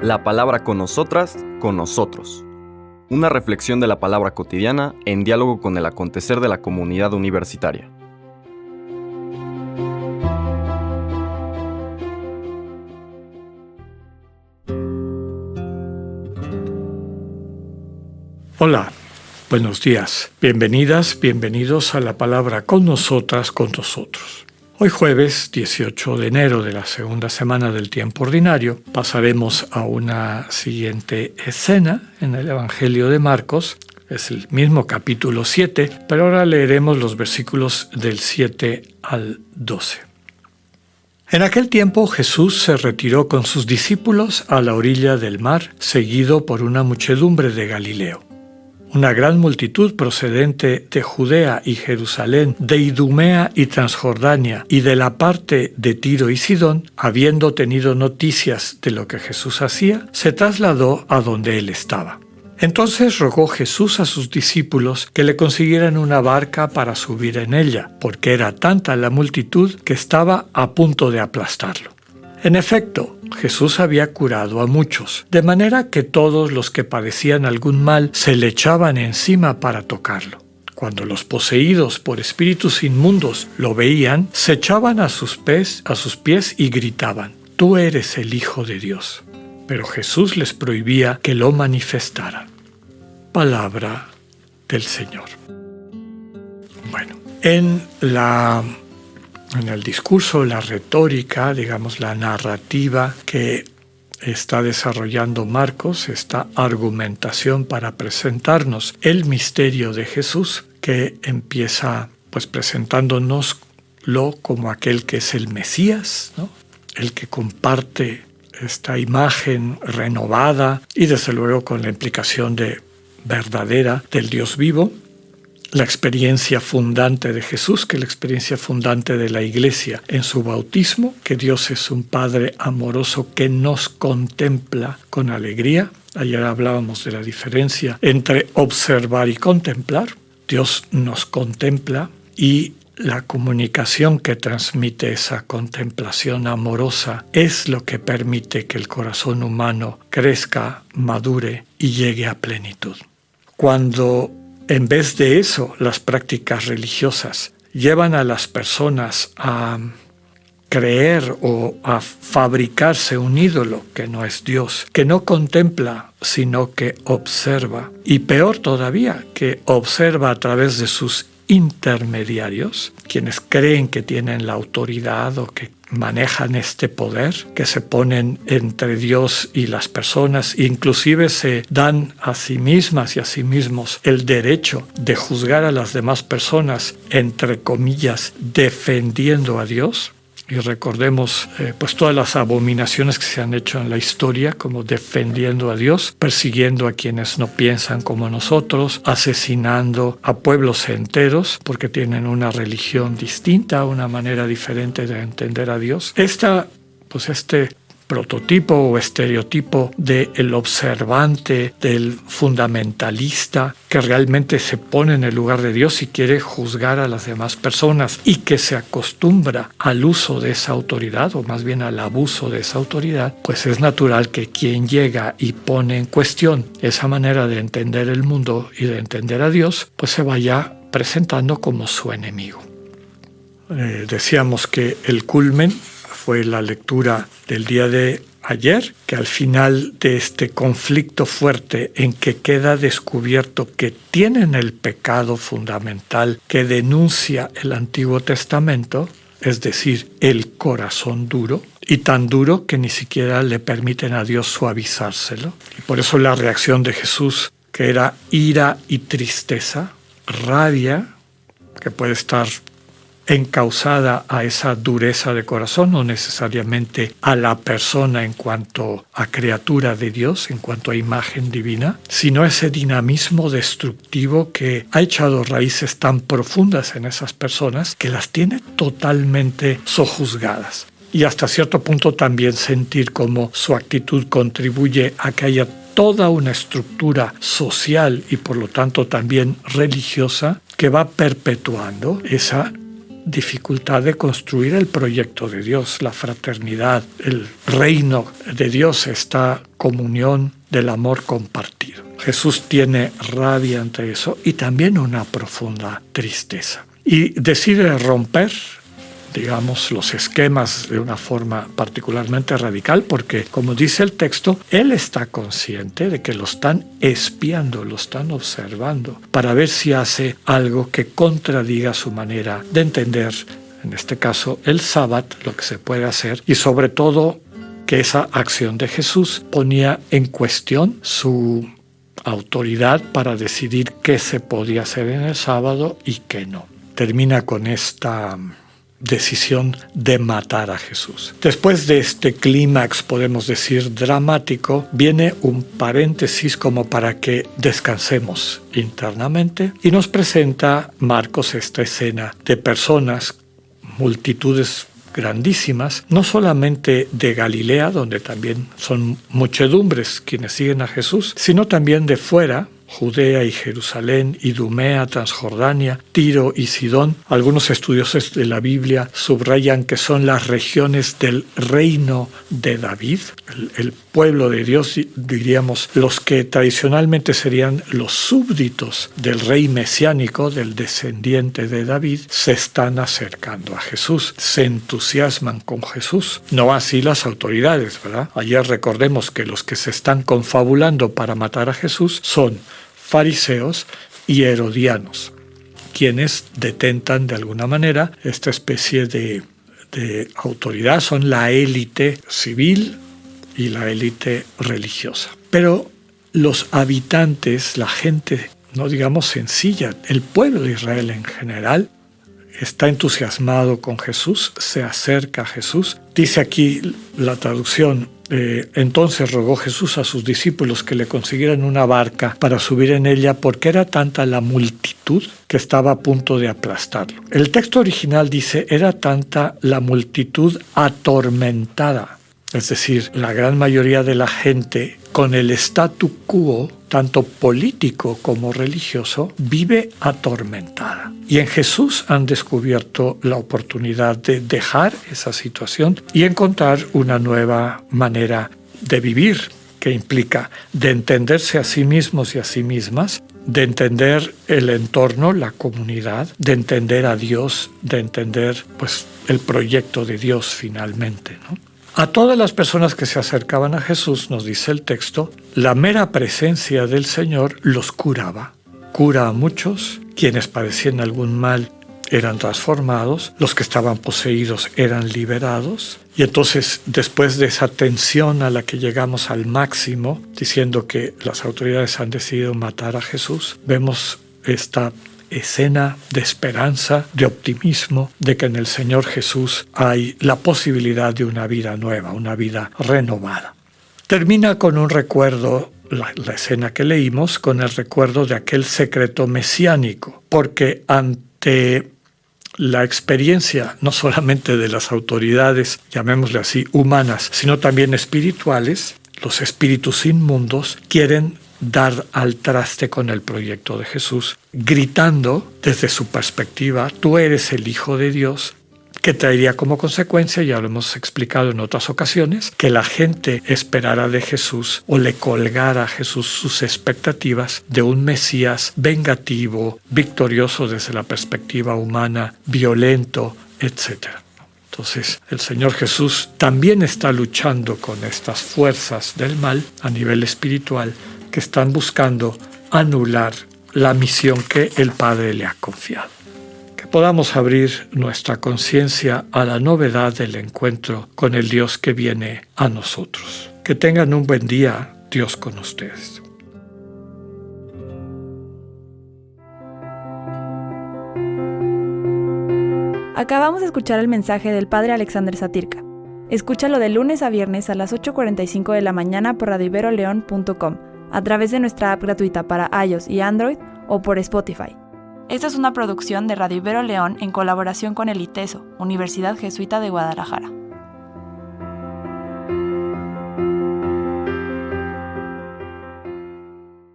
La palabra con nosotras, con nosotros. Una reflexión de la palabra cotidiana en diálogo con el acontecer de la comunidad universitaria. Hola, buenos días. Bienvenidas, bienvenidos a la palabra con nosotras, con nosotros. Hoy jueves 18 de enero de la segunda semana del tiempo ordinario pasaremos a una siguiente escena en el Evangelio de Marcos. Es el mismo capítulo 7, pero ahora leeremos los versículos del 7 al 12. En aquel tiempo Jesús se retiró con sus discípulos a la orilla del mar, seguido por una muchedumbre de Galileo. Una gran multitud procedente de Judea y Jerusalén, de Idumea y Transjordania y de la parte de Tiro y Sidón, habiendo tenido noticias de lo que Jesús hacía, se trasladó a donde él estaba. Entonces rogó Jesús a sus discípulos que le consiguieran una barca para subir en ella, porque era tanta la multitud que estaba a punto de aplastarlo. En efecto, Jesús había curado a muchos, de manera que todos los que padecían algún mal se le echaban encima para tocarlo. Cuando los poseídos por espíritus inmundos lo veían, se echaban a sus pies y gritaban: «Tú eres el Hijo de Dios». Pero Jesús les prohibía que lo manifestaran. Palabra del Señor. Bueno, en el discurso, la retórica, digamos la narrativa que está desarrollando Marcos, esta argumentación para presentarnos el misterio de Jesús, que empieza presentándonoslo como aquel que es el Mesías, ¿no? El que comparte esta imagen renovada y desde luego con la implicación de verdadera del Dios vivo. La experiencia fundante de Jesús, que es la experiencia fundante de la Iglesia en su bautismo, que Dios es un Padre amoroso que nos contempla con alegría. Ayer hablábamos de la diferencia entre observar y contemplar. Dios nos contempla y la comunicación que transmite esa contemplación amorosa es lo que permite que el corazón humano crezca, madure y llegue a plenitud. Cuando en vez de eso, las prácticas religiosas llevan a las personas a creer o a fabricarse un ídolo que no es Dios, que no contempla, sino que observa. Y peor todavía, que observa a través de sus intermediarios, quienes creen que tienen la autoridad o que manejan este poder, que se ponen entre Dios y las personas, inclusive se dan a sí mismas y a sí mismos el derecho de juzgar a las demás personas, entre comillas, defendiendo a Dios. Y recordemos todas las abominaciones que se han hecho en la historia, como defendiendo a Dios, persiguiendo a quienes no piensan como nosotros, asesinando a pueblos enteros porque tienen una religión distinta, una manera diferente de entender a Dios. Este prototipo o estereotipo del observante, del fundamentalista, que realmente se pone en el lugar de Dios y quiere juzgar a las demás personas y que se acostumbra al uso de esa autoridad, o más bien al abuso de esa autoridad, pues es natural que quien llega y pone en cuestión esa manera de entender el mundo y de entender a Dios, pues se vaya presentando como su enemigo. Decíamos que el culmen fue la lectura del día de ayer, que al final de este conflicto fuerte en que queda descubierto que tienen el pecado fundamental que denuncia el Antiguo Testamento, es decir, el corazón duro, y tan duro que ni siquiera le permiten a Dios suavizárselo. Y por eso la reacción de Jesús, que era ira y tristeza, rabia, que puede estar encausada a esa dureza de corazón, no necesariamente a la persona en cuanto a criatura de Dios, en cuanto a imagen divina, sino ese dinamismo destructivo que ha echado raíces tan profundas en esas personas que las tiene totalmente sojuzgadas. Y hasta cierto punto también sentir cómo su actitud contribuye a que haya toda una estructura social y por lo tanto también religiosa que va perpetuando esa dificultad de construir el proyecto de Dios, la fraternidad. El reino de Dios está comunión, del amor compartido. Jesús tiene rabia ante eso y también una profunda tristeza. Y decide romper, digamos, los esquemas de una forma particularmente radical, porque, como dice el texto, él está consciente de que lo están espiando, lo están observando, para ver si hace algo que contradiga su manera de entender, en este caso, el sábado, lo que se puede hacer, y sobre todo que esa acción de Jesús ponía en cuestión su autoridad para decidir qué se podía hacer en el sábado y qué no. Termina con esta decisión de matar a Jesús. Después de este clímax, podemos decir, dramático, viene un paréntesis como para que descansemos internamente y nos presenta Marcos esta escena de personas, multitudes grandísimas, no solamente de Galilea, donde también son muchedumbres quienes siguen a Jesús, sino también de fuera, Judea y Jerusalén, Idumea, Transjordania, Tiro y Sidón. Algunos estudiosos de la Biblia subrayan que son las regiones del reino de David, el pueblo de Dios, diríamos, los que tradicionalmente serían los súbditos del rey mesiánico, del descendiente de David, se están acercando a Jesús, se entusiasman con Jesús. No así las autoridades, ¿verdad? Ayer recordemos que los que se están confabulando para matar a Jesús son fariseos y herodianos, quienes detentan de alguna manera esta especie de autoridad, son la élite civil y la élite religiosa. Pero los habitantes, la gente, no digamos sencilla, el pueblo de Israel en general, está entusiasmado con Jesús, se acerca a Jesús. Dice aquí la traducción, entonces rogó Jesús a sus discípulos que le consiguieran una barca para subir en ella porque era tanta la multitud que estaba a punto de aplastarlo. El texto original dice, era tanta la multitud atormentada. Es decir, la gran mayoría de la gente con el statu quo, tanto político como religioso, vive atormentada. Y en Jesús han descubierto la oportunidad de dejar esa situación y encontrar una nueva manera de vivir, que implica de entenderse a sí mismos y a sí mismas, de entender el entorno, la comunidad, de entender a Dios, de entender pues, el proyecto de Dios finalmente, ¿no? A todas las personas que se acercaban a Jesús, nos dice el texto, la mera presencia del Señor los curaba. Cura a muchos, quienes padecían algún mal eran transformados, los que estaban poseídos eran liberados. Y entonces, después de esa tensión a la que llegamos al máximo, diciendo que las autoridades han decidido matar a Jesús, vemos esta escena de esperanza, de optimismo, de que en el Señor Jesús hay la posibilidad de una vida nueva, una vida renovada. Termina con un recuerdo, la escena que leímos, con el recuerdo de aquel secreto mesiánico, porque ante la experiencia no solamente de las autoridades, llamémosle así, humanas, sino también espirituales, los espíritus inmundos quieren dar al traste con el proyecto de Jesús, gritando desde su perspectiva, tú eres el Hijo de Dios, que traería como consecuencia, ya lo hemos explicado en otras ocasiones, que la gente esperara de Jesús o le colgara a Jesús sus expectativas de un Mesías vengativo, victorioso desde la perspectiva humana, violento, etc. Entonces, el Señor Jesús también está luchando con estas fuerzas del mal a nivel espiritual que están buscando anular la misión que el Padre le ha confiado. Que podamos abrir nuestra conciencia a la novedad del encuentro con el Dios que viene a nosotros. Que tengan un buen día, Dios con ustedes. Acabamos de escuchar el mensaje del Padre Alexander Satirka. Escúchalo de lunes a viernes a las 8:45 de la mañana por radioiberoleon.com, a través de nuestra app gratuita para iOS y Android o por Spotify. Esta es una producción de Radio Ibero León en colaboración con el ITESO, Universidad Jesuita de Guadalajara.